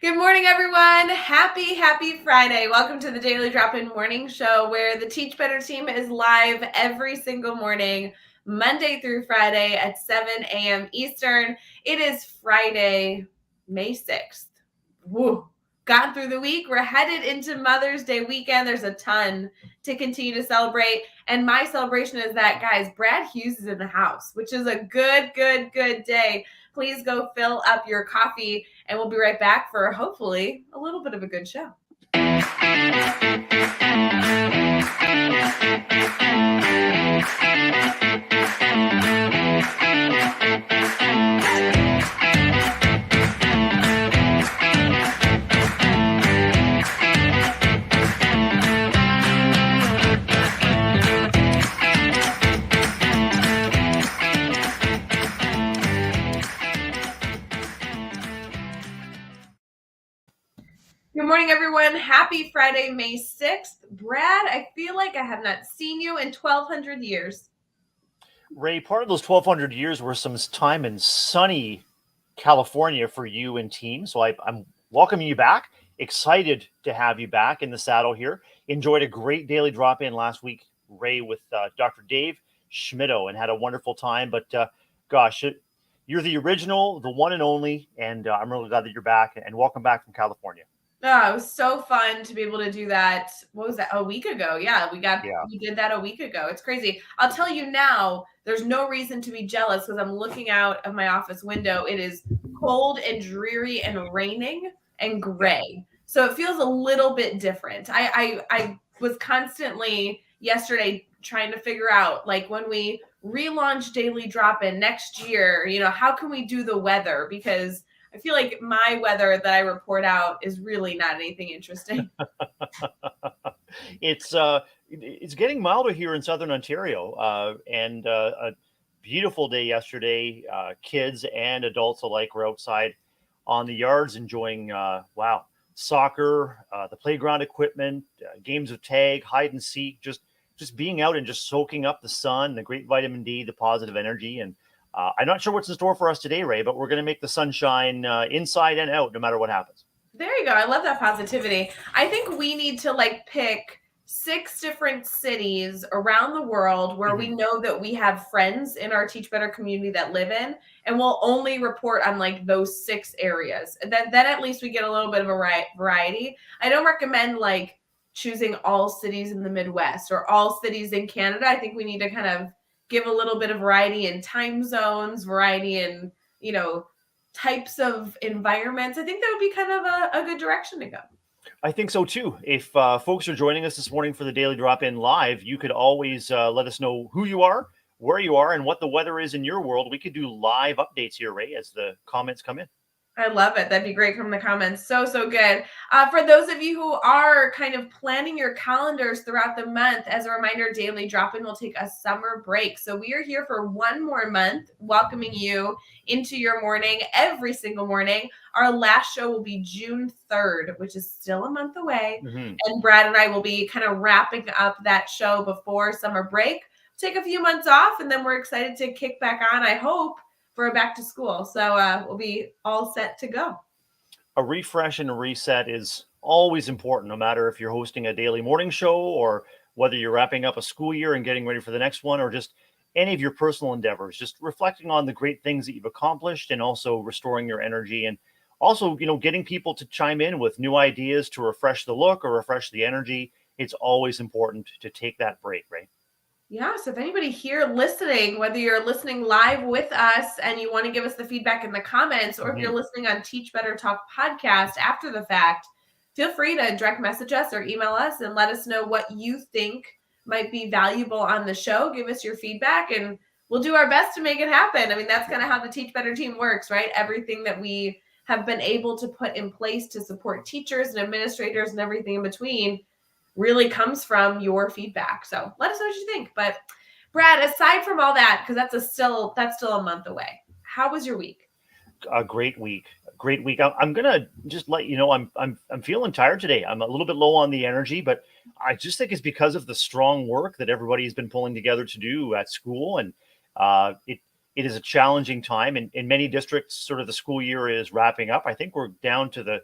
Good morning, everyone. Happy Friday. Welcome to the Daily Drop-In Morning Show, where the Teach Better team is live every single morning, Monday through Friday at 7 a.m. Eastern. It is Friday, May 6th. Woo. Gotten through the week. We're headed into Mother's Day weekend. There's a ton to continue to celebrate. And my celebration is that, guys, Brad Hughes is in the house, which is a good day. Please go fill up your coffee, and we'll be right back for hopefully a little bit of a good show. Good morning, everyone. Happy Friday, May 6th. Brad, I feel like I have not seen you in 1,200 years. Rae, part of those 1,200 years were some time in sunny California for you and team. So I'm welcoming you back. Excited to have you back in the saddle here. Enjoyed a great daily drop in last week, Rae, with Dr. Dave Schmittou, and had a wonderful time. But gosh, you're the original, the one and only. And I'm really glad that you're back, and welcome back from California. Oh, it was so fun to be able to do that. What was that? A week ago. Yeah, we did that a week ago. It's crazy. I'll tell you now, there's no reason to be jealous because I'm looking out of my office window. It is cold and dreary and raining and gray. So it feels a little bit different. I was constantly yesterday trying to figure out, like, when we relaunch Daily Drop-In next year, how can we do the weather? Because I feel like my weather that I report out is really not anything interesting. It's getting milder here in southern Ontario, and a beautiful day yesterday. Kids and adults alike were outside on the yards enjoying soccer, the playground equipment, games of tag, hide and seek, just being out and just soaking up the sun, the great vitamin D, the positive energy. And I'm not sure what's in store for us today, Rae, but we're going to make the sunshine inside and out no matter what happens. There you go. I love that positivity. I think we need to pick 6 different cities around the world where we know that we have friends in our Teach Better community that live in, and we'll only report on those 6 areas. Then at least we get a little bit of a variety. I don't recommend choosing all cities in the Midwest or all cities in Canada. I think we need to kind of give a little bit of variety in time zones, variety in, types of environments. I think that would be kind of a good direction to go. I think so too. If folks are joining us this morning for the Daily Drop-In Live, you could always let us know who you are, where you are, and what the weather is in your world. We could do live updates here, Rae, as the comments come in. I love it. That'd be great from the comments. So good. For those of you who are kind of planning your calendars throughout the month, as a reminder, Daily Drop-In will take a summer break. So we are here for one more month, welcoming you into your morning every single morning. Our last show will be June 3rd, which is still a month away. And Brad and I will be kind of wrapping up that show before summer break. Take a few months off, and then we're excited to kick back on, I hope, for a back to school. So we'll be all set to go. A refresh and a reset is always important, no matter if you're hosting a daily morning show or whether you're wrapping up a school year and getting ready for the next one, or just any of your personal endeavors, just reflecting on the great things that you've accomplished and also restoring your energy, and also, getting people to chime in with new ideas to refresh the look or refresh the energy. It's always important to take that break, right? Yeah, so if anybody here listening, whether you're listening live with us and you want to give us the feedback in the comments, or if you're listening on Teach Better Talk podcast after the fact, feel free to direct message us or email us and let us know what you think might be valuable on the show. Give us your feedback and we'll do our best to make it happen. I mean, that's kind of how the Teach Better team works, right? Everything that we have been able to put in place to support teachers and administrators and everything in between really comes from your feedback. So let us know what you think. But Brad, aside from all that, because that's still a month away, how was your week? A great week. I'm gonna just let you know I'm feeling tired today. I'm a little bit low on the energy, but I just think it's because of the strong work that everybody's been pulling together to do at school, and it is a challenging time in many districts. Sort of the school year is wrapping up. I think we're down to the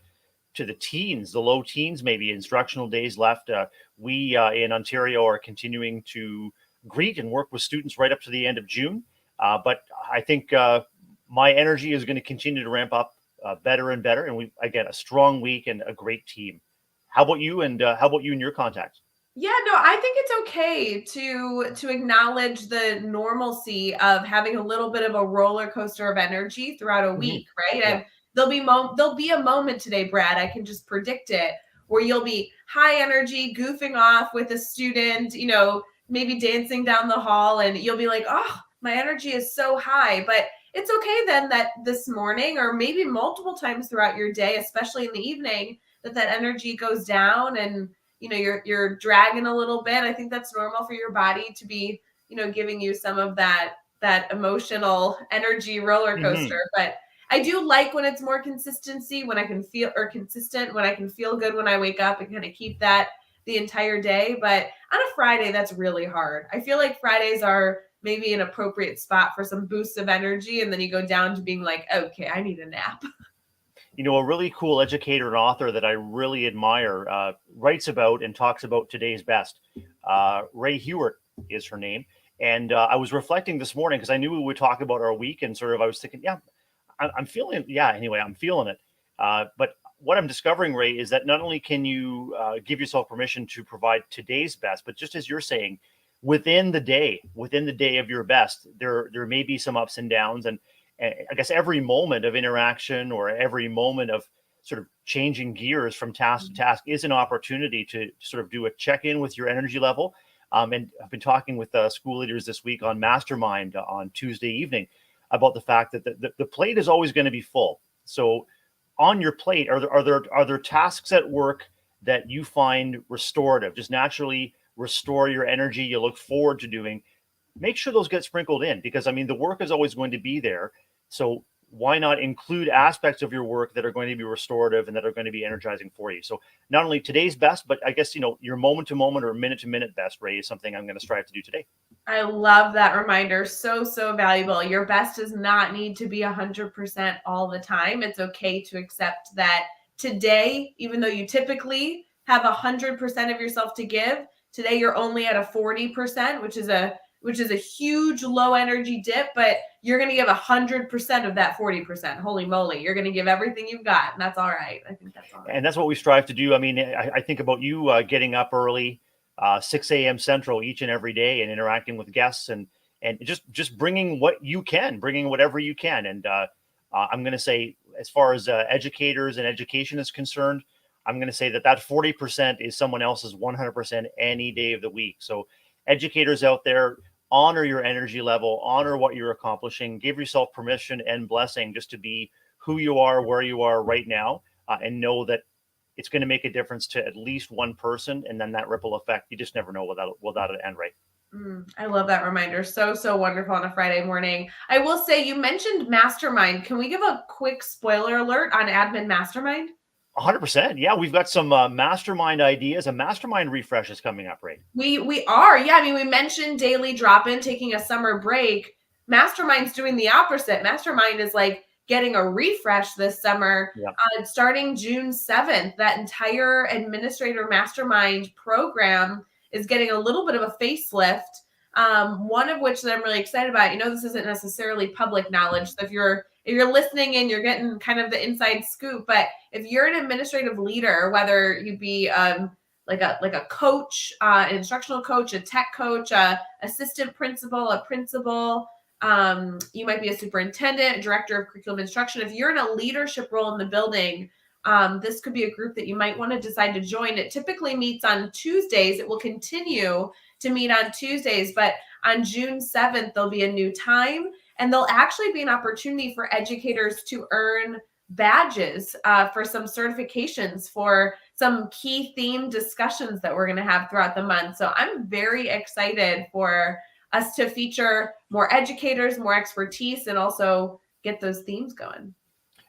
to the teens, the low teens, maybe instructional days left. We in Ontario are continuing to greet and work with students right up to the end of June. But I think my energy is going to continue to ramp up better and better. And we, again, a strong week and a great team. How about you? And how about you and your contacts? Yeah, no, I think it's okay to acknowledge the normalcy of having a little bit of a roller coaster of energy throughout a Hmm. week, right? Yeah. And there'll be a moment today, Brad, I can just predict it, where you'll be high energy, goofing off with a student, maybe dancing down the hall, and you'll be like, "Oh, my energy is so high." But it's okay then that this morning or maybe multiple times throughout your day, especially in the evening, that energy goes down and you're dragging a little bit. I think that's normal for your body to be giving you some of that emotional energy roller Hmm. coaster. But I do like when it's more consistency, when I can feel or consistent, when I can feel good when I wake up and kind of keep that the entire day. But on a Friday, that's really hard. I feel like Fridays are maybe an appropriate spot for some boosts of energy, and then you go down to being like, okay, I need a nap. A really cool educator and author that I really admire writes about and talks about today's best. Rae Hughart is her name. And I was reflecting this morning because I knew we would talk about our week, and sort of I was thinking, yeah, I'm feeling, yeah, anyway, I'm feeling it. But what I'm discovering, Ray, is that not only can you give yourself permission to provide today's best, but just as you're saying, within the day of your best, there may be some ups and downs, and I guess every moment of interaction or every moment of sort of changing gears from task to task is an opportunity to sort of do a check in with your energy level. And I've been talking with school leaders this week on Mastermind on Tuesday evening about the fact that the plate is always going to be full. So on your plate, are there tasks at work that you find restorative, just naturally restore your energy, you look forward to doing? Make sure those get sprinkled in, because I mean the work is always going to be there. So why not include aspects of your work that are going to be restorative and that are going to be energizing for you? So not only today's best, but I guess your moment to moment or minute to minute best, Ray, is something I'm going to strive to do today. I love that reminder. So, so valuable. Your best does not need to be 100% all the time. It's okay to accept that today, even though you typically have 100% of yourself to give, today you're only at a 40%, which is a huge low energy dip, but you're going to give 100% of that 40%. Holy moly. You're going to give everything you've got. And that's all right. I think that's all right. And that's what we strive to do. I mean, I think about you getting up early, 6 a.m. Central each and every day, and interacting with guests, and just bringing what you can, bringing whatever you can. And I'm going to say, as far as educators and education is concerned, I'm going to say that 40% is someone else's 100% any day of the week. So educators out there, honor your energy level, honor what you're accomplishing, give yourself permission and blessing just to be who you are, where you are right now, and know that it's going to make a difference to at least one person, and then that ripple effect, you just never know without it end, right? I love that reminder. So, so wonderful on a Friday morning. I will say, you mentioned Mastermind. Can we give a quick spoiler alert on Admin Mastermind? 100%. Yeah, we've got some mastermind ideas. A mastermind refresh is coming up, right? We are. Yeah, I mean, we mentioned daily drop-in, taking a summer break. Mastermind's doing the opposite. Mastermind is like getting a refresh this summer. Yeah. Starting June 7th, that entire administrator mastermind program is getting a little bit of a facelift. One of which that I'm really excited about. This isn't necessarily public knowledge. So if you're listening in, you're getting kind of the inside scoop. But if you're an administrative leader, whether you be like a coach, an instructional coach, a tech coach, a assistant principal, a principal. You might be a superintendent, a director of curriculum instruction. If you're in a leadership role in the building, this could be a group that you might want to decide to join. It typically meets on Tuesdays. It will continue to meet on Tuesdays, but on June 7th, there'll be a new time, and there'll actually be an opportunity for educators to earn badges for some certifications for some key theme discussions that we're going to have throughout the month. So I'm very excited for us to feature more educators, more expertise, and also get those themes going.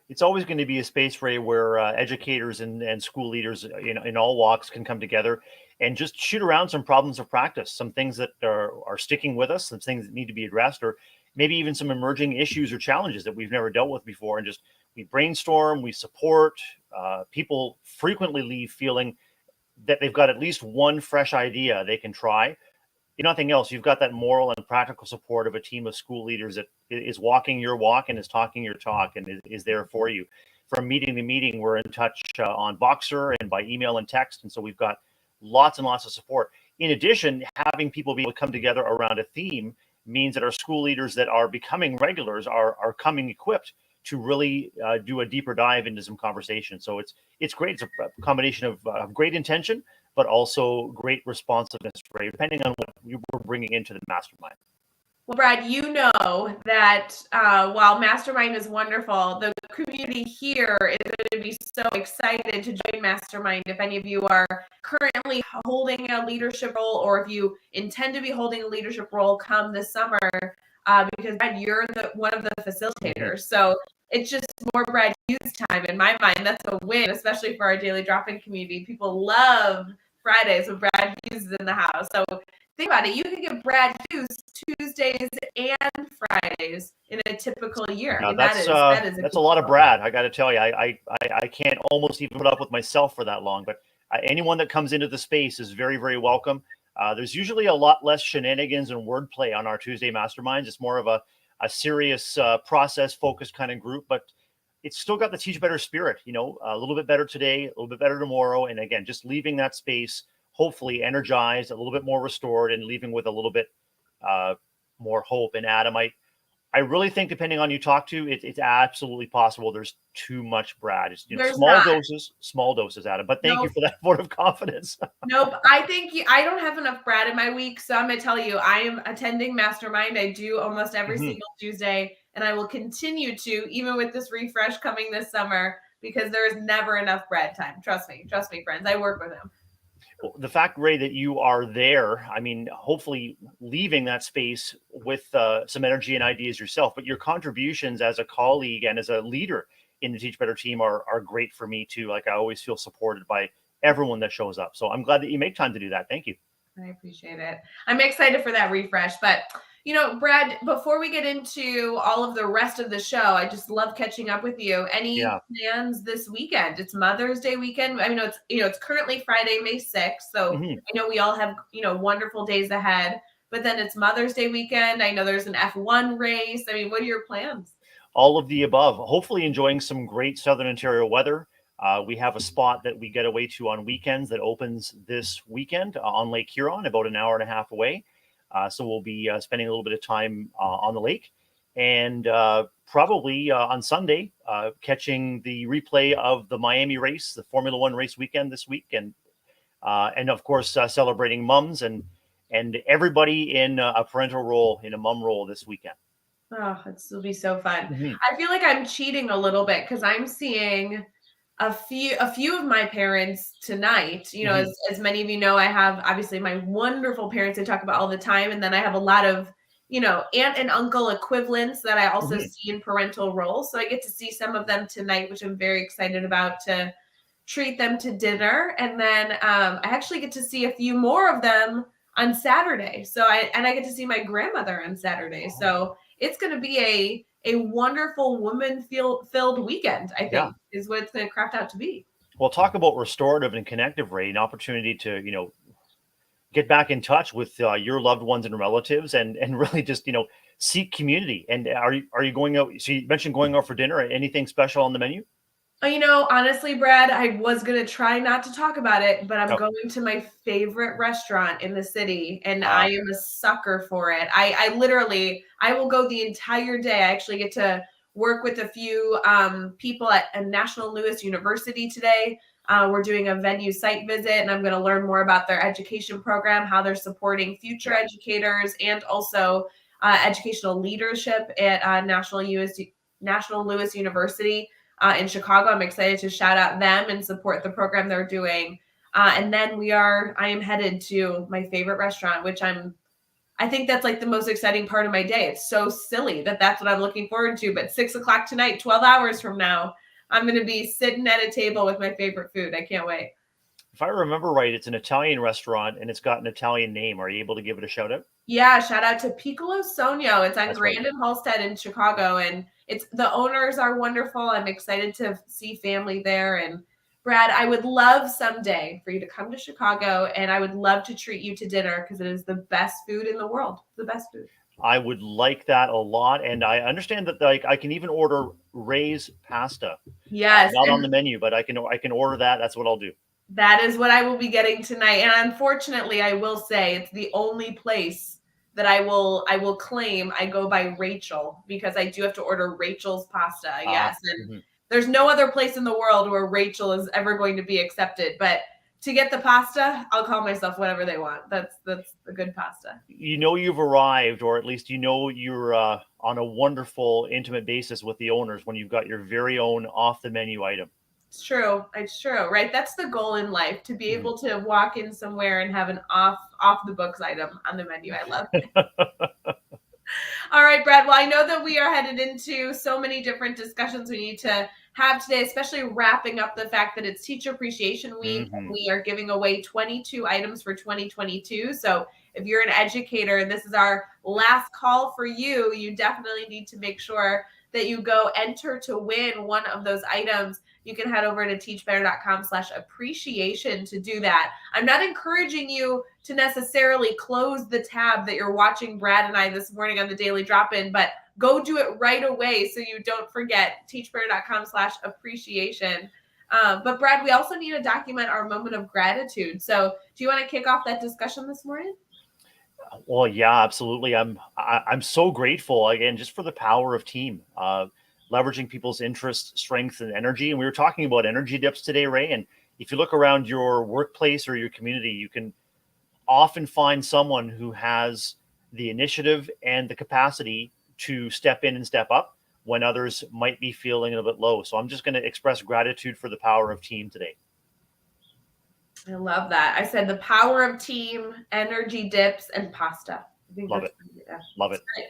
It's always going to be a space, Ray, where educators and school leaders in all walks can come together and just shoot around some problems of practice, some things that are sticking with us, some things that need to be addressed, or maybe even some emerging issues or challenges that we've never dealt with before. And just we brainstorm, we support, people frequently leave feeling that they've got at least one fresh idea they can try. If nothing else, you've got that moral and practical support of a team of school leaders that is walking your walk and is talking your talk and is there for you. From meeting to meeting, we're in touch on Voxer and by email and text. And so we've got lots and lots of support. In addition, having people be able to come together around a theme means that our school leaders that are becoming regulars are coming equipped to really do a deeper dive into some conversation. So it's great. It's a combination of great intention, but also great responsiveness, right? Depending on what you were bringing into the mastermind. Well, Brad, you know that while Mastermind is wonderful, the community here is going to be so excited to join Mastermind. If any of you are currently holding a leadership role, or if you intend to be holding a leadership role come this summer, because Brad, you're one of the facilitators. So it's just more Brad Hughes time in my mind. That's a win, especially for our daily drop-in community. People love Fridays when Brad Hughes is in the house. So think about it. You can get Brad Hughes Tuesdays and Fridays in a typical year. Now, I mean, that's a lot of Brad. I got to tell you, I can't almost even put up with myself for that long. But anyone that comes into the space is very, very welcome. There's usually a lot less shenanigans and wordplay on our Tuesday masterminds. It's more of a serious process-focused kind of group, but it's still got the teach better spirit. You know, a little bit better today, a little bit better tomorrow, and again, just leaving that space hopefully energized, a little bit more restored, and leaving with a little bit more hope. And Adam, I really think depending on who you talk to, it's absolutely possible there's too much Brad. It's small doses, Adam. But thank you for that vote of confidence. Nope. I think I don't have enough Brad in my week. So I'm going to tell you, I am attending Mastermind. I do almost every single Tuesday, and I will continue to, even with this refresh coming this summer, because there is never enough Brad time. Trust me, friends. I work with him. The fact, Rae, that you are there, I mean, hopefully leaving that space with some energy and ideas yourself, but your contributions as a colleague and as a leader in the Teach Better team are great for me too. Like, I always feel supported by everyone that shows up. So I'm glad that you make time to do that. Thank you. I appreciate it. I'm excited for that refresh, but you know, Brad, before we get into all of the rest of the show, I just love catching up with you. Any plans this weekend? It's Mother's Day weekend. I mean, it's currently Friday, May 6th. So I know we all have, wonderful days ahead, but then it's Mother's Day weekend. I know there's an F1 race. I mean, what are your plans? All of the above. Hopefully enjoying some great Southern Ontario weather. We have a spot that we get away to on weekends that opens this weekend on Lake Huron, about an hour and a half away. So we'll be spending a little bit of time on the lake, and probably on Sunday catching the replay of the Miami race, the Formula One race weekend this week, and of course celebrating mums and everybody in a parental role, in a mum role this weekend. Oh, it'll be so fun. I feel like I'm cheating a little bit because I'm seeing a few of my parents tonight. As many of you know, I have obviously my wonderful parents I talk about all the time, and then I have a lot of aunt and uncle equivalents that I also see in parental roles. So I get to see some of them tonight, which I'm very excited about, to treat them to dinner. And then I actually get to see a few more of them on Saturday. So I get to see my grandmother on Saturday. So it's going to be a wonderful woman-filled weekend, I think, is what it's going to craft out to be. Well, talk about restorative and connective, Rae, an opportunity to, get back in touch with your loved ones and relatives and really just, seek community. And are you going out? So you mentioned going out for dinner. Anything special on the menu? Honestly, Brad, I was going to try not to talk about it, but I'm going to my favorite restaurant in the city, and I am a sucker for it. I will go the entire day. I actually get to work with a few people at a National Louis University today. We're doing a venue site visit, and I'm going to learn more about their education program, how they're supporting future educators, and also educational leadership at National Louis University. In Chicago. I'm excited to shout out them and support the program they're doing. And then I am headed to my favorite restaurant, which I think that's like the most exciting part of my day. It's so silly that's what I'm looking forward to. But 6:00 tonight, 12 hours from now, I'm going to be sitting at a table with my favorite food. I can't wait. If I remember right, it's an Italian restaurant and it's got an Italian name. Are you able to give it a shout out? Yeah, shout out to Piccolo Sonio. It's on Grand and Halstead in Chicago. And the owners are wonderful. I'm excited to see family there. And Brad, I would love someday for you to come to Chicago, and I would love to treat you to dinner because it is the best food in the world. The best food. I would like that a lot, and I understand that like I can even order Ray's pasta. Yes, Not on and the menu, but I can order that. That's what I'll do. that is what I will be getting tonight. And unfortunately, I will say it's the only place that I will claim I go by Rachel, because I do have to order Rachel's pasta. Yes. And Mhm. there's no other place in the world where Rachel is ever going to be accepted. But to get the pasta, I'll call myself whatever they want. That's a good pasta. You know you've arrived, or at least you know you're on a wonderful, intimate basis with the owners when you've got your very own off the menu item. It's true. It's true, right? That's the goal in life, to be Mhm. able to walk in somewhere and have an off the books item on the menu. I love it. All right, Brad. Well, I know that we are headed into so many different discussions we need to have today, especially wrapping up the fact that it's Teacher Appreciation Week. Mhm. We are giving away 22 items for 2022. So if you're an educator and this is our last call for you, you definitely need to make sure that you go enter to win one of those items. You can head over to teachbetter.com/appreciation to do that. I'm not encouraging you to necessarily close the tab that you're watching Brad and I this morning on the Daily Drop-In, but go do it right away so you don't forget. teachbetter.com/appreciation. But Brad, we also need to document our moment of gratitude. So do you want to kick off that discussion this morning? Well, yeah, absolutely. I'm so grateful again just for the power of team, leveraging people's interest, strength, and energy. And we were talking about energy dips today, Ray. And if you look around your workplace or your community, you can often find someone who has the initiative and the capacity to step in and step up when others might be feeling a bit low. So I'm just going to express gratitude for the power of team today. I love that. I said the power of team, energy dips, and pasta. I think Love that's it. Love it. great.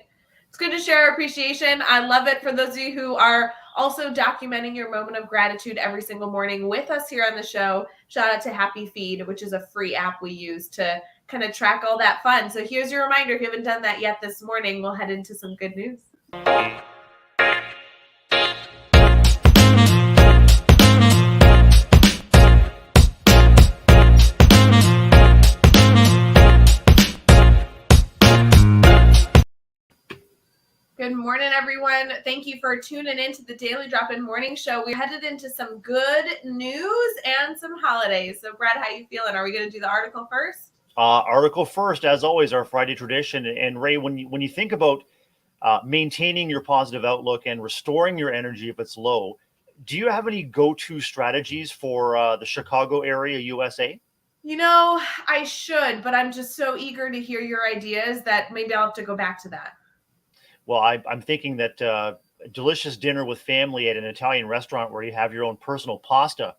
It's good to share appreciation. I love it. For those of you who are also documenting your moment of gratitude every single morning with us here on the show, shout out to Happy Feed, which is a free app we use to kind of track all that fun. So here's your reminder. If you haven't done that yet this morning, we'll head into some good news. Good morning, everyone. Thank you for tuning in to the Daily Drop-In Morning Show. We're headed into some good news and some holidays. So, Brad, how you feeling? Are we going to do the article first? Article first, as always, our Friday tradition. And Ray, when you think about maintaining your positive outlook and restoring your energy if it's low, do you have any go-to strategies for the Chicago area, USA? You know, I should, but I'm just so eager to hear your ideas that maybe I'll have to go back to that. Well, I'm thinking that a delicious dinner with family at an Italian restaurant where you have your own personal pasta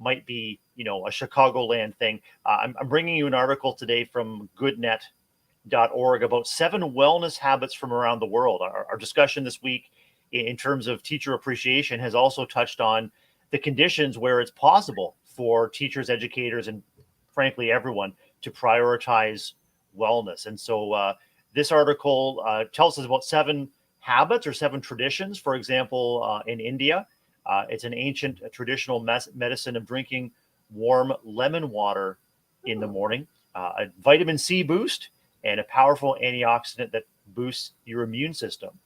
might be, a Chicagoland thing. I'm bringing you an article today from goodnet.org about 7 wellness habits from around the world. Our discussion this week in terms of teacher appreciation has also touched on the conditions where it's possible for teachers, educators, and frankly, everyone to prioritize wellness. And so this article tells us about 7 habits or 7 traditions. For example, in India, it's an ancient traditional medicine of drinking warm lemon water in the morning, a vitamin C boost, and a powerful antioxidant that boosts your immune system.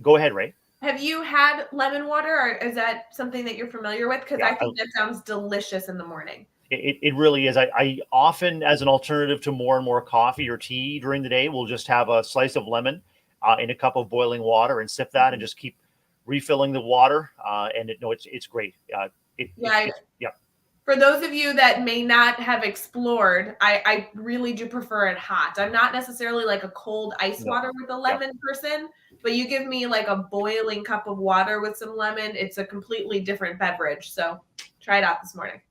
Go ahead, Ray. Have you had lemon water, or is that something that you're familiar with? Because Yeah, I think that sounds delicious in the morning. it really is. I often, as an alternative to more and more coffee or tea during the day, will just have a slice of lemon in a cup of boiling water and sip that and just keep refilling the water. And it's great. Yeah. For those of you that may not have explored, I really do prefer it hot. I'm not necessarily like a cold ice No. water with a lemon person, but you give me like a boiling cup of water with some lemon, it's a completely different beverage. So try it out this morning.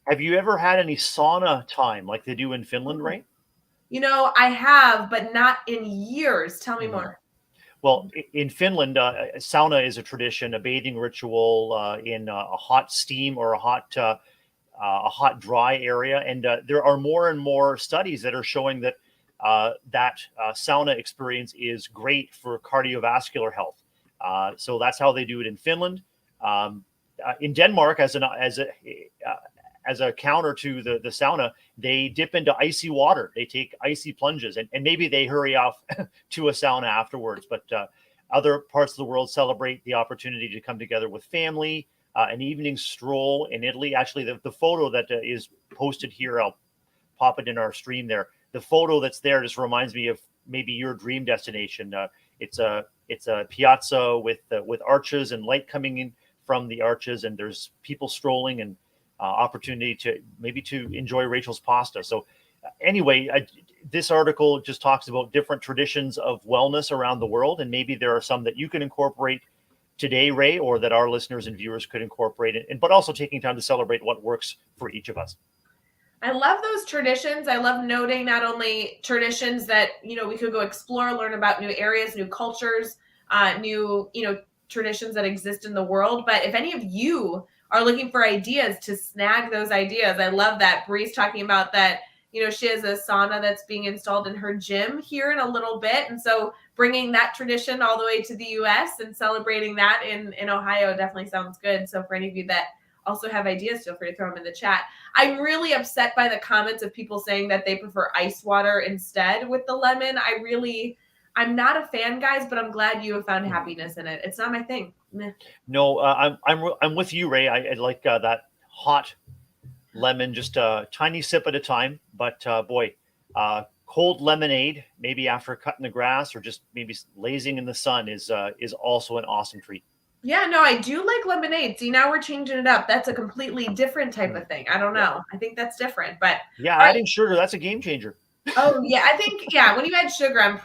Have you ever had any sauna time like they do in Finland, Ray? I have, but not in years. Tell me more. Well, in Finland, sauna is a tradition, a bathing ritual in a hot steam or a hot dry area, and there are more and more studies that are showing that sauna experience is great for cardiovascular health. So that's how they do it in Finland. In Denmark, as a counter to the sauna, they dip into icy water. They take icy plunges, and maybe they hurry off to a sauna afterwards. But other parts of the world celebrate the opportunity to come together with family, an evening stroll in Italy. Actually, the photo that is posted here, I'll pop it in our stream there. The photo that's there just reminds me of maybe your dream destination. It's a piazza with arches and light coming in from the arches, and there's people strolling and opportunity to enjoy Rachel's pasta. So anyway, this article just talks about different traditions of wellness around the world, and maybe there are some that you can incorporate today, Rae, or that our listeners and viewers could incorporate it, but also taking time to celebrate what works for each of us. I love those traditions. I love noting not only traditions that, we could go explore, learn about new areas, new cultures, new, traditions that exist in the world. But if any of you are looking for ideas to snag those ideas, I love that. Bree's talking about that, she has a sauna that's being installed in her gym here in a little bit. And so bringing that tradition all the way to the US and celebrating that in Ohio definitely sounds good. So for any of you that also have ideas, feel free to throw them in the chat. I'm really upset by the comments of people saying that they prefer ice water instead with the lemon. I'm not a fan, guys, but I'm glad you have found happiness in it. It's not my thing. Meh. No, I'm with you, Rae. I like that hot lemon, just a tiny sip at a time. But boy, cold lemonade, maybe after cutting the grass or just maybe lazing in the sun, is also an awesome treat. Yeah, no, I do like lemonade. See, now we're changing it up. That's a completely different type of thing. I don't know. I think that's different, but yeah, adding sugar, that's a game changer. Oh yeah, I think when you add sugar, I'm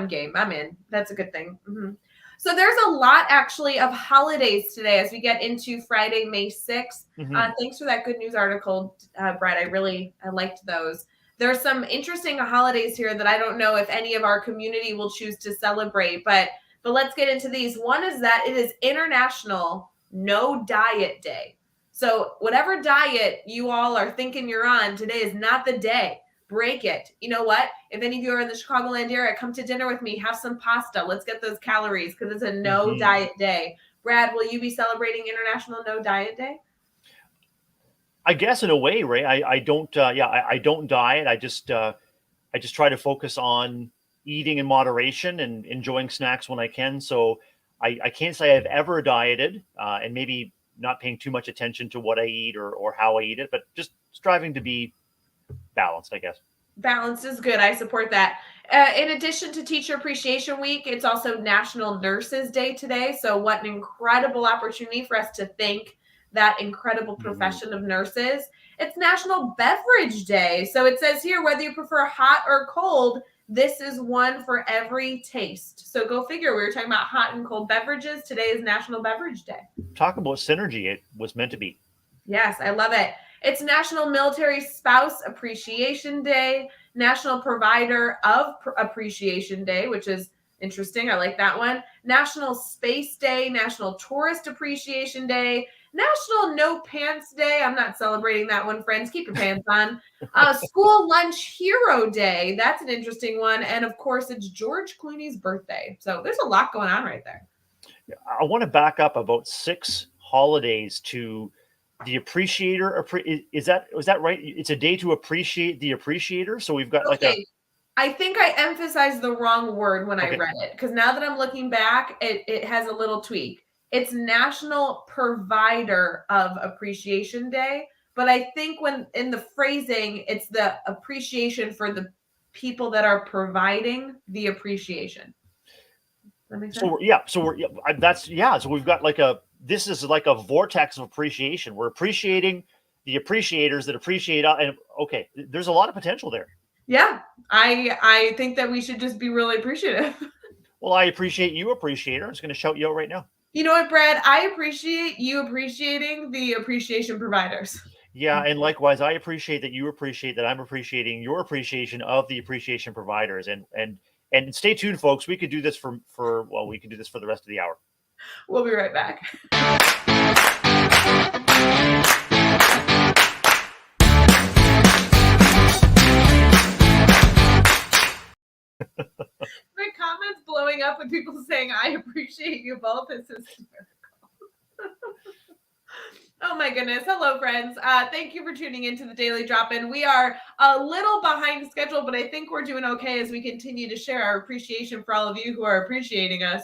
game. I'm in. That's a good thing. Mm-hmm. So there's a lot actually of holidays today as we get into Friday, May 6th. Mm-hmm. Thanks for that good news article, Brad. I liked those. There's some interesting holidays here that I don't know if any of our community will choose to celebrate, but let's get into these. One is that it is International No Diet Day. So whatever diet you all are thinking you're on, today is not the day. Break it. You know what? If any of you are in the Chicagoland area, come to dinner with me. Have some pasta. Let's get those calories because it's a no diet day. Brad, will you be celebrating International No Diet Day? I guess in a way, Rae. I don't. I don't diet. I just try to focus on eating in moderation and enjoying snacks when I can. So I can't say I've ever dieted, and maybe not paying too much attention to what I eat or how I eat it, but just striving to be balanced, I guess. Balanced is good. I support that. In addition to Teacher Appreciation Week, it's also National Nurses Day today. So what an incredible opportunity for us to thank that incredible profession of nurses. It's National Beverage Day. So it says here, whether you prefer hot or cold, this is one for every taste. So go figure. We were talking about hot and cold beverages. Today is National Beverage Day. Talk about synergy. It was meant to be. Yes, I love it. It's National Military Spouse Appreciation Day, National Provider of Appreciation Day, which is interesting. I like that one. National Space Day, National Tourist Appreciation Day, National No Pants Day. I'm not celebrating that one, friends. Keep your pants on. School Lunch Hero Day. That's an interesting one. And of course, it's George Clooney's birthday. So there's a lot going on right there. I want to back up about 6 holidays to the appreciator. Is that right? It's a day to appreciate the appreciator. So we've got I think I emphasized the wrong word when I read it, because now that I'm looking back, it has a little tweak. It's National Provider of Appreciation Day, but I think when in the phrasing, it's the appreciation for the people that are providing the appreciation. That makes sense? So we've got this is like a vortex of appreciation. We're appreciating the appreciators that appreciate, and there's a lot of potential there. Yeah, I think that we should just be really appreciative. Well, I appreciate you, appreciator. I'm just going to shout you out right now. You know what, Brad? I appreciate you appreciating the appreciation providers. Yeah, and likewise, I appreciate that you appreciate that I'm appreciating your appreciation of the appreciation providers. And stay tuned, folks. We could do this we could do this for the rest of the hour. We'll be right back. My comments blowing up with people saying I appreciate you both is hysterical. Oh my goodness. Hello, friends. Thank you for tuning into the Daily Drop-In. We are a little behind schedule, but I think we're doing okay as we continue to share our appreciation for all of you who are appreciating us.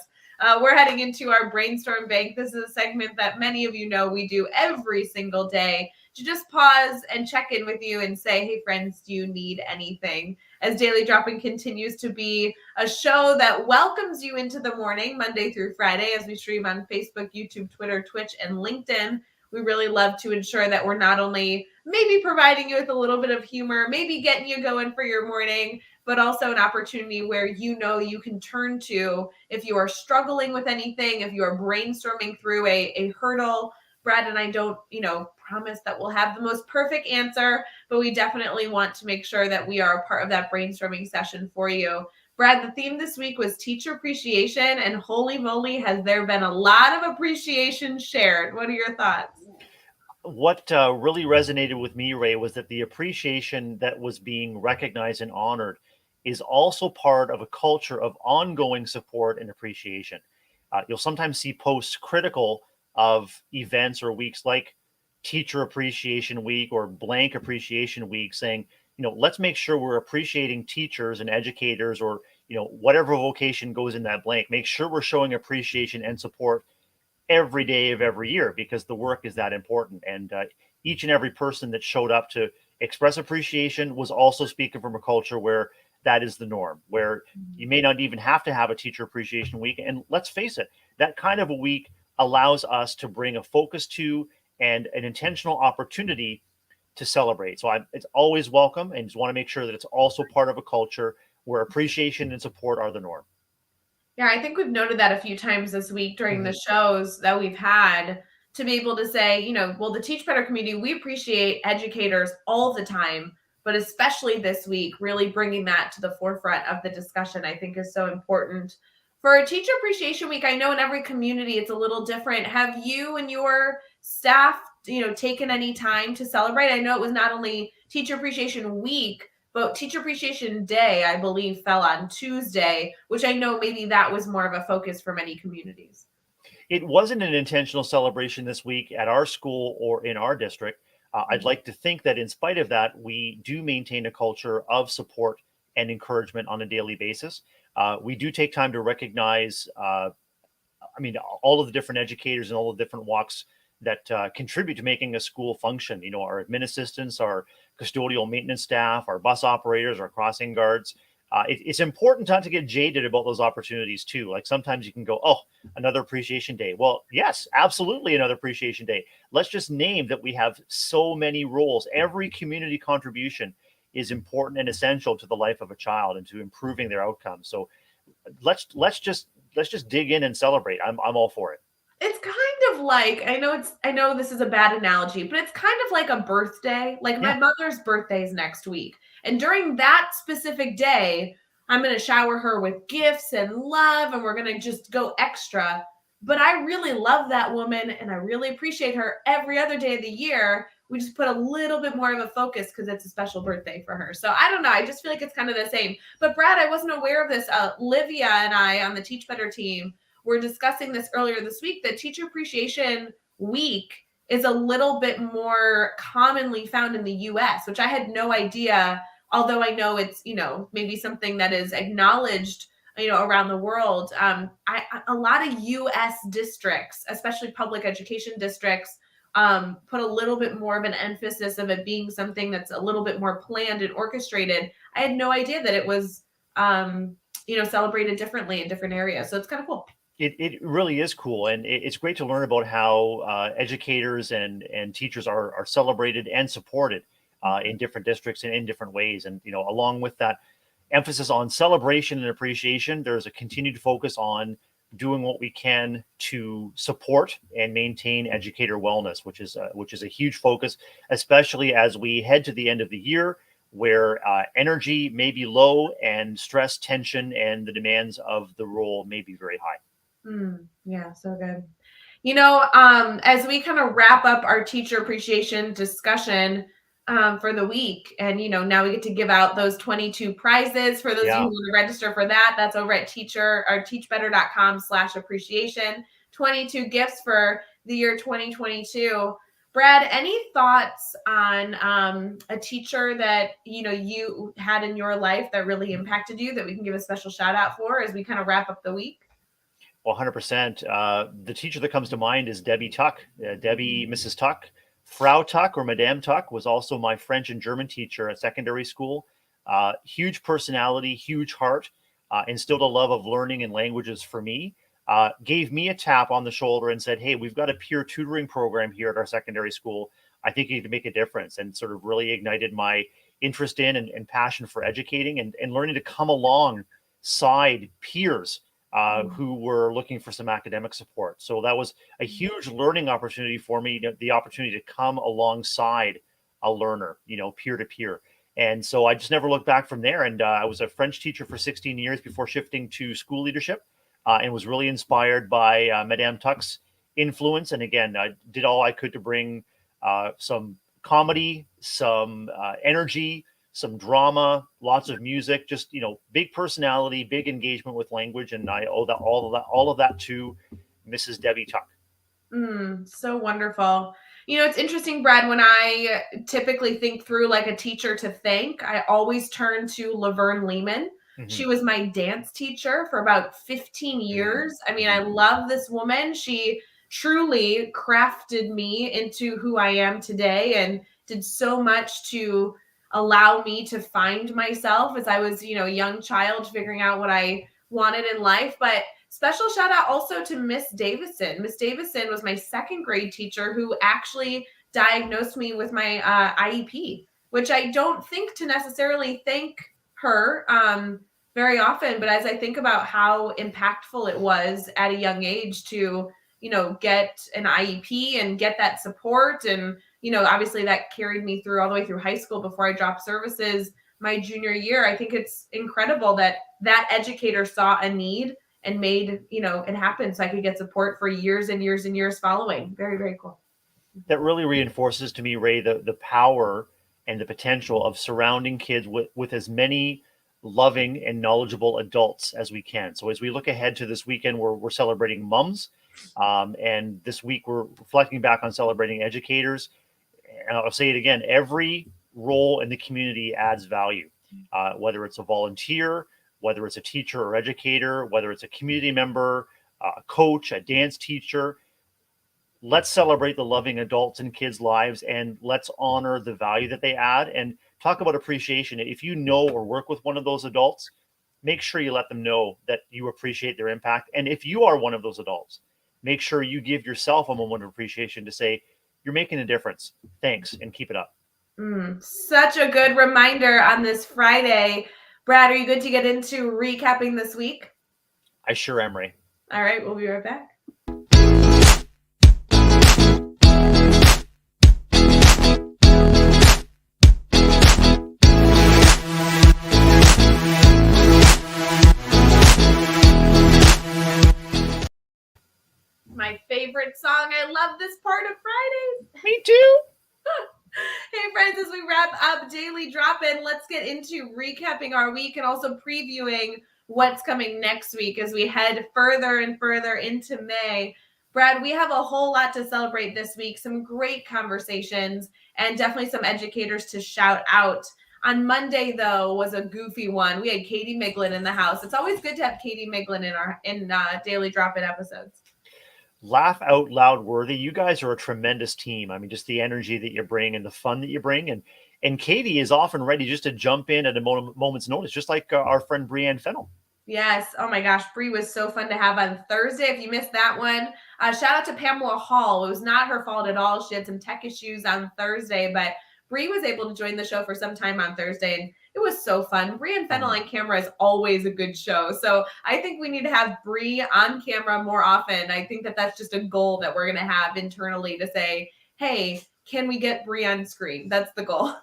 We're heading into our brainstorm bank. This is a segment that many of you know we do every single day to just pause and check in with you and say, hey, friends, do you need anything? As Daily Drop-In continues to be a show that welcomes you into the morning, Monday through Friday, as we stream on Facebook, YouTube, Twitter, Twitch, and LinkedIn. We really love to ensure that we're not only maybe providing you with a little bit of humor, maybe getting you going for your morning, but also an opportunity where you know you can turn to if you are struggling with anything, if you are brainstorming through a hurdle. Brad and I don't, promise that we'll have the most perfect answer, but we definitely want to make sure that we are a part of that brainstorming session for you. Brad, the theme this week was teacher appreciation, and holy moly, has there been a lot of appreciation shared. What are your thoughts? What really resonated with me, Ray, was that the appreciation that was being recognized and honored is also part of a culture of ongoing support and appreciation. You'll sometimes see posts critical of events or weeks like Teacher Appreciation Week or Blank Appreciation Week, saying, let's make sure we're appreciating teachers and educators, or whatever vocation goes in that blank. Make sure we're showing appreciation and support every day of every year, because the work is that important. And each and every person that showed up to express appreciation was also speaking from a culture where that is the norm, where you may not even have to have a Teacher Appreciation Week. And let's face it, that kind of a week allows us to bring a focus to and an intentional opportunity to celebrate. So it's always welcome, and just want to make sure that it's also part of a culture where appreciation and support are the norm. Yeah, I think we've noted that a few times this week during the shows that we've had, to be able to say, well, the Teach Better community, we appreciate educators all the time, but especially this week, really bringing that to the forefront of the discussion, I think is so important. For a Teacher Appreciation Week, I know in every community it's a little different. Have you and your staff, taken any time to celebrate? I know it was not only Teacher Appreciation Week, but Teacher Appreciation Day, I believe, fell on Tuesday, which I know maybe that was more of a focus for many communities. It wasn't an intentional celebration this week at our school or in our district. I'd like to think that in spite of that, we do maintain a culture of support and encouragement on a daily basis. We do take time to recognize, all of the different educators and all the different walks that contribute to making a school function. Our admin assistants, our custodial maintenance staff, our bus operators, our crossing guards. It's important not to get jaded about those opportunities too. Like sometimes you can go, oh, another appreciation day. Well, yes, absolutely another appreciation day. Let's just name that we have so many roles. Every community contribution is important and essential to the life of a child and to improving their outcomes. So let's just dig in and celebrate. I'm all for it. It's kind of like, I know this is a bad analogy, but it's kind of like a birthday. Like my Yeah. mother's birthday is next week. And during that specific day, I'm going to shower her with gifts and love, and we're going to just go extra. But I really love that woman and I really appreciate her every other day of the year. We just put a little bit more of a focus because it's a special birthday for her. So I don't know. I just feel like it's kind of the same. But Brad, I wasn't aware of this. Livia and I on the Teach Better team were discussing this earlier this week, that Teacher Appreciation Week is a little bit more commonly found in the US, which I had no idea, although I know it's, maybe something that is acknowledged, around the world. A lot of US districts, especially public education districts, put a little bit more of an emphasis of it being something that's a little bit more planned and orchestrated. I had no idea that it was, celebrated differently in different areas. So it's kind of cool. It really is cool, and it's great to learn about how educators and teachers are celebrated and supported in different districts and in different ways. And along with that emphasis on celebration and appreciation, there's a continued focus on doing what we can to support and maintain educator wellness, which is a huge focus, especially as we head to the end of the year, where energy may be low and stress, tension, and the demands of the role may be very high. Yeah, so good. As we kind of wrap up our teacher appreciation discussion, for the week. And, now we get to give out those 22 prizes for those of you Yeah. who want to register for that. That's over at teachbetter.com/appreciation. 22 gifts for the year 2022. Brad, any thoughts on a teacher that, you had in your life that really impacted you that we can give a special shout out for as we kind of wrap up the week? Well, 100%. The teacher that comes to mind is Debbie Tuck. Debbie, Mrs. Tuck, Frau Tuck or Madame Tuck was also my French and German teacher at secondary school. Huge personality, huge heart, instilled a love of learning and languages for me. Gave me a tap on the shoulder and said, "Hey, we've got a peer tutoring program here at our secondary school. I think you can make a difference," and sort of really ignited my interest in and passion for educating and learning to come alongside peers who were looking for some academic support. So that was a huge learning opportunity for me, the opportunity to come alongside a learner, peer to peer. And so I just never looked back from there. And I was a French teacher for 16 years before shifting to school leadership and was really inspired by Madame Tuck's influence. And again, I did all I could to bring some comedy, some energy, some drama, lots of music, just big personality, big engagement with language, and I owe that all of that to Mrs. Debbie Tuck. So wonderful. It's interesting, Brad, when I typically think through like a teacher to thank, I always turn to Laverne Lehman. She was my dance teacher for about 15 years. I mean, I love this woman. She truly crafted me into who I am today and did so much to allow me to find myself as I was, a young child figuring out what I wanted in life. But special shout out also to Miss Davison. Miss Davison was my second grade teacher who actually diagnosed me with my IEP, which I don't think to necessarily thank her very often. But as I think about how impactful it was at a young age to, get an IEP and get that support. And, obviously that carried me through all the way through high school before I dropped services my junior year. I think it's incredible that that educator saw a need and made, it happen so I could get support for years and years and years following. Very, very cool. That really reinforces to me, Ray, the power and the potential of surrounding kids with as many loving and knowledgeable adults as we can. So as we look ahead to this weekend, we're celebrating mums. And this week we're reflecting back on celebrating educators. And I'll say it again, every role in the community adds value, whether it's a volunteer, whether it's a teacher or educator, whether it's a community member, a coach, a dance teacher. Let's celebrate the loving adults in kids' lives and let's honor the value that they add and talk about appreciation. If you know or work with one of those adults, make sure you let them know that you appreciate their impact. And if you are one of those adults, make sure you give yourself a moment of appreciation to say, "You're making a difference. Thanks," and keep it up. Such a good reminder on this Friday. Brad, are you good to get into recapping this week? I sure am, Ray. All right, we'll be right back. My favorite song. I love this part of Fridays. Me too. Hey friends, as we wrap up Daily Drop-In, let's get into recapping our week and also previewing what's coming next week as we head further and further into May. Brad, we have a whole lot to celebrate this week, some great conversations, and definitely some educators to shout out. On Monday, though, was a goofy one. We had Katie Miglin in the house. It's always good to have Katie Miglin in Daily Drop-In episodes. Laugh out loud worthy. You guys are a tremendous team. I mean, just the energy that you bring and the fun that you bring. And Katie is often ready just to jump in at a moment's notice, just like our friend Brianne Fennell. Yes. Oh my gosh. Bree was so fun to have on Thursday. If you missed that one, shout out to Pamela Hall. It was not her fault at all. She had some tech issues on Thursday, but Bree was able to join the show for some time on Thursday, and it was so fun. Bree and Fennel on camera is always a good show. So I think we need to have Bree on camera more often. I think that that's just a goal that we're going to have internally to say, hey, can we get Bree on screen? That's the goal.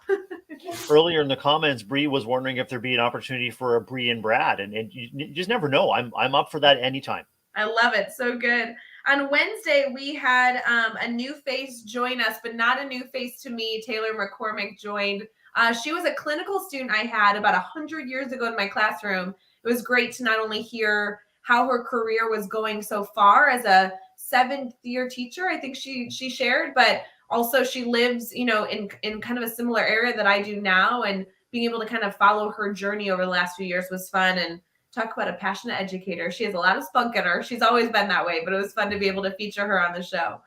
Earlier in the comments, Bree was wondering if there'd be an opportunity for a Bree and Brad, and you just never know. I'm up for that anytime. I love it. So good. On Wednesday, we had a new face join us, but not a new face to me. Taylor McCormick joined. She was a clinical student I had about 100 years ago in my classroom. It was great to not only hear how her career was going so far as a seventh-year teacher, I think she shared, but also she lives, in kind of a similar area that I do now, and being able to kind of follow her journey over the last few years was fun. And talk about a passionate educator. She has a lot of spunk in her. She's always been that way, but it was fun to be able to feature her on the show.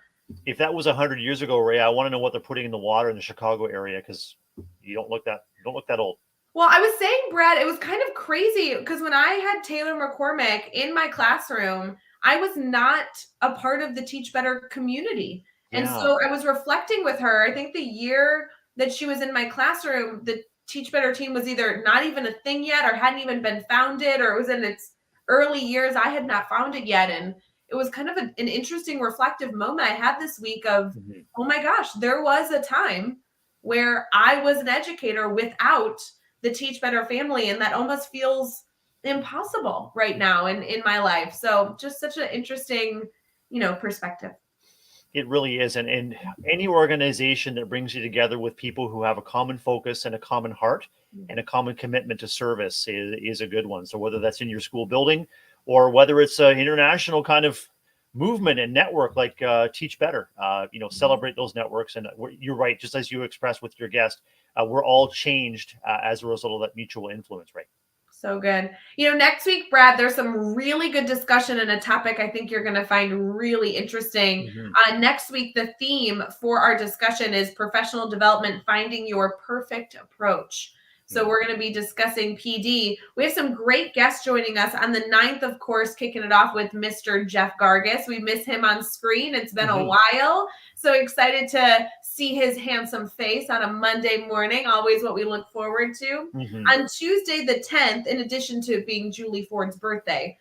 If that was 100 years ago, Ray, I want to know what they're putting in the water in the Chicago area, because you don't look that old. Well, I was saying, Brad, it was kind of crazy because when I had Taylor McCormick in my classroom, I was not a part of the Teach Better community. And Yeah. so I was reflecting with her. I think the year that she was in my classroom, the Teach Better team was either not even a thing yet or hadn't even been founded, or it was in its early years. I had not found it yet. And it was kind of an interesting reflective moment I had this week of, oh my gosh, there was a time where I was an educator without the Teach Better family, and that almost feels impossible right now in my life. So just such an interesting, perspective. It really is. And any organization that brings you together with people who have a common focus and a common heart and a common commitment to service is a good one. So whether that's in your school building or whether it's an international kind of movement and network like Teach Better, celebrate those networks. And you're right, just as you expressed with your guest, we're all changed as a result of that mutual influence, right? So good. Next week, Brad, there's some really good discussion and a topic I think you're going to find really interesting. Next week, the theme for our discussion is professional development, finding your perfect approach. So we're going to be discussing PD. We have some great guests joining us on the 9th, of course, kicking it off with Mr. Jeff Gargis. We miss him on screen. It's been a while. So excited to see his handsome face on a Monday morning. Always what we look forward to. On Tuesday, the 10th, in addition to being Julie Ford's birthday,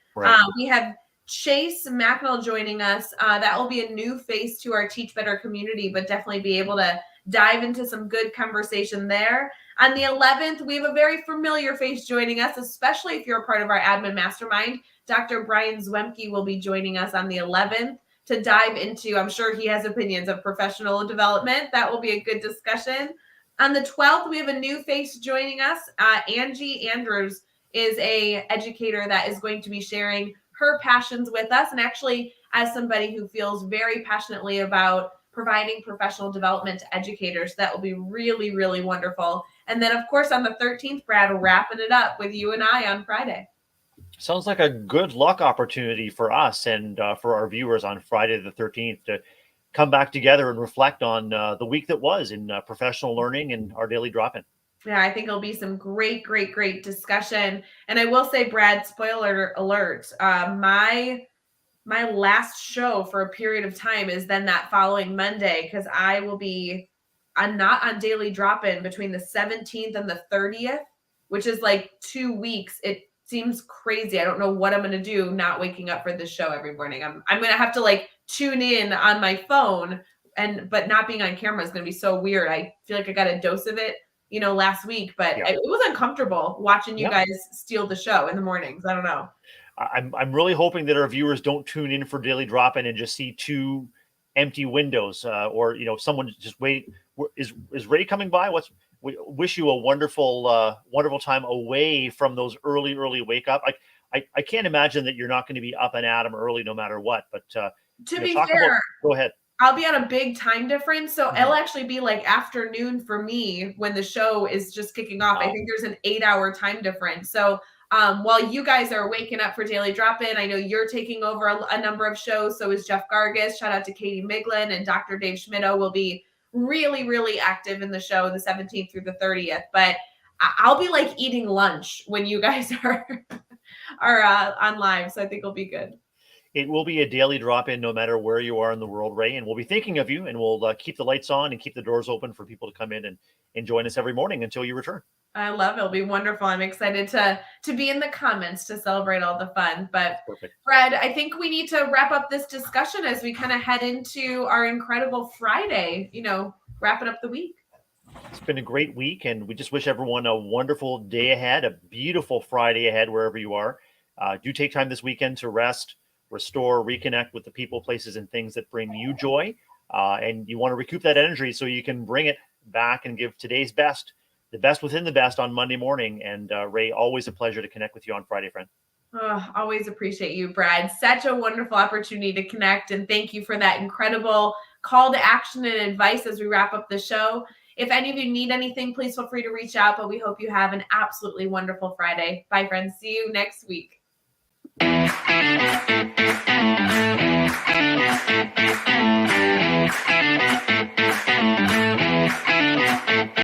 we have Chase Macknell joining us. That will be a new face to our Teach Better community, but definitely be able to dive into some good conversation there. On the 11th, we have a very familiar face joining us, especially if you're a part of our admin mastermind. Dr. Brian Zwemke will be joining us on the 11th to dive into, I'm sure he has opinions of professional development. That will be a good discussion. On the 12th, we have a new face joining us. Angie Andrews is a educator that is going to be sharing her passions with us. And actually, as somebody who feels very passionately about providing professional development to educators, that will be really, really wonderful. And then, of course, on the 13th, Brad, wrapping it up with you and I on Friday. Sounds like a good luck opportunity for us and for our viewers on Friday the 13th to come back together and reflect on the week that was in professional learning and our daily drop-in. Yeah, I think it'll be some great, great, great discussion. And I will say, Brad, spoiler alert, my last show for a period of time is then that following Monday, because I'm not on daily drop-in between the 17th and the 30th, which is like 2 weeks. It seems crazy. I don't know what I'm going to do not waking up for this show every morning. I'm going to have to like tune in on my phone, but not being on camera is going to be so weird. I feel like I got a dose of it, last week, but it was uncomfortable watching you guys steal the show in the mornings. I don't know. I'm really hoping that our viewers don't tune in for daily drop-in and just see two empty windows, or someone just wait. Is Ray coming by? We wish you a wonderful time away from those early wake up. I can't imagine that you're not going to be up and at 'em early no matter what. But to be fair, go ahead. I'll be on a big time difference, so it'll actually be like afternoon for me when the show is just kicking off. I think there's an 8-hour time difference. So while you guys are waking up for Daily Drop-In, I know you're taking over a number of shows. So is Jeff Gargis. Shout out to Katie Miglin, and Dr. Dave Schmitto will be really, really active in the show the 17th through the 30th. But I'll be like eating lunch when you guys are on live. So I think it'll be good. It will be a daily drop-in no matter where you are in the world, Ray, and we'll be thinking of you, and we'll keep the lights on and keep the doors open for people to come in and join us every morning until you return. I love it. It'll be wonderful. I'm excited to be in the comments to celebrate all the fun. But perfect. Fred, I think we need to wrap up this discussion as we kind of head into our incredible Friday, wrapping up the week. It's been a great week, and we just wish everyone a wonderful day ahead, a beautiful Friday ahead, wherever you are. Do take time this weekend to rest, restore, reconnect with the people, places, and things that bring you joy. And you want to recoup that energy so you can bring it back and give today's best, the best within the best on Monday morning. And Rae, always a pleasure to connect with you on Friday, friend. Oh, always appreciate you, Brad. Such a wonderful opportunity to connect. And thank you for that incredible call to action and advice as we wrap up the show. If any of you need anything, please feel free to reach out. But we hope you have an absolutely wonderful Friday. Bye, friends. See you next week.